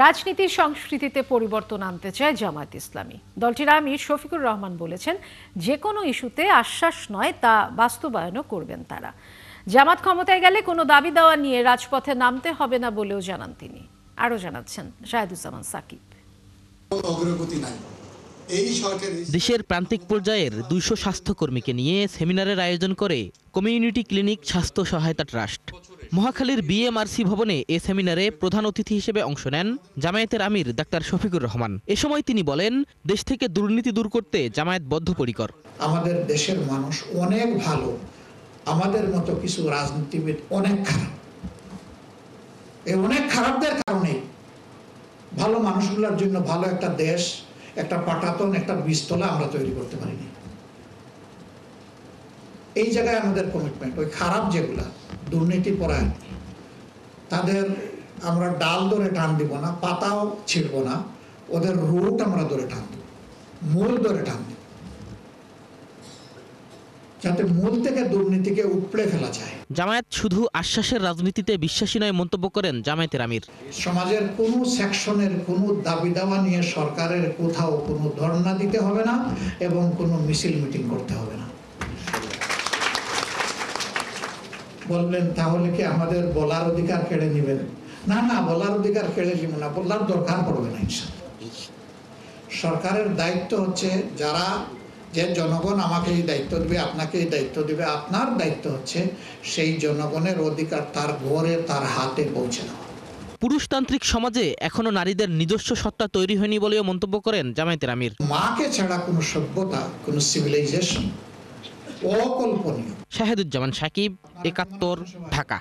রাজনীতির সংস্কৃতিতে পরিবর্তন আনতে চায় জামায়াত ইসলামী। দলটির আমির শফিকুর রহমান বলেছেন, যে কোনো ইস্যুতে আশ্বাস নয়, তা বাস্তবায়নও করবেন তারা। জামাত ক্ষমতায় গেলে কোনো দাবি দাওয়া নিয়ে রাজপথে নামতে হবে না বলেও জানান তিনি। আরও জানাচ্ছেন শাহেদুজ্জামান সাকিব। অগ্রগতি নাই। দেশের প্রান্তিক পর্যায়ের ২০০ স্বাস্থ্যকর্মীকে নিয়ে সেমিনারের আয়োজন করে কমিউনিটি ক্লিনিক স্বাস্থ্য সহায়তা ট্রাস্ট। মহাখালীর বিএমআরসি ভবনে এ সেমিনারে প্রধান অতিথি হিসেবে অংশ নেন জামায়াতের আমির ডাক্তার শফিকুর রহমান। এ সময় তিনি বলেন, দেশ থেকে দুর্নীতি দূর করতে জামায়াত বদ্ধপরিকর। আমাদের দেশের মানুষ অনেক ভালো, আমাদের মতো কিছু রাজনীতিবিদ অনেক খারাপ। এই অনেক খারাপদের কারণে ভালো মানুষগুলোর জন্য ভালো একটা দেশ, একটা পাটাতন, একটা বীজতলা আমরা তৈরি করতে পারিনি। এই জায়গায় আমাদের কমিটমেন্ট, ওই খারাপ যেগুলা দুর্নীতি পরায়ণ, তাদের আমরা ডাল ধরে টান দিব না, পাতাও ছিড়ব না, ওদের রুট আমরা ধরে টান দিব, মূল ধরে টান দিব, যাতে মূল থেকে দুর্নীতিকে উপড়ে ফেলা যায়। জামায়াত শুধু আশ্বাসের রাজনীতিতে বিশ্বাসী নয় মন্তব্য করেন জামায়াতের আমির। সমাজের কোনো সেকশনের কোনো দাবি দাওয়া নিয়ে সরকারের কোথাও কোনো ধর্ণা দিতে হবে না এবং কোনো মিছিল মিটিং করতে হবে না। বললেন তাহলে কি আমাদের বলার অধিকার কেড়ে নেবেন? না না, বলার অধিকার কেড়ে নিব না, বলার দরকার পড়বে না ইনশাআল্লাহ। সরকারের দায়িত্ব হচ্ছে, যারা যে জনগণ আমাকে এই দায়িত্ব দিবে, আপনাকে এই দায়িত্ব দিবে, আপনার দায়িত্ব হচ্ছে সেই জনগণের অধিকার তার ঘরে তার হাতে পৌঁছে দেওয়া। পুরুষতান্ত্রিক সমাজে এখনো নারীদের নিজস্ব সত্তা তৈরি হয়নি বলেও মন্তব্য করেন জামায়াতের আমির। মাকে ছাড়া কোনো সভ্যতা, কোনো সিভিলাইজেশন অকল্পনীয়। শাহেদুজ্জামান সাকিব, ৭১, ঢাকা।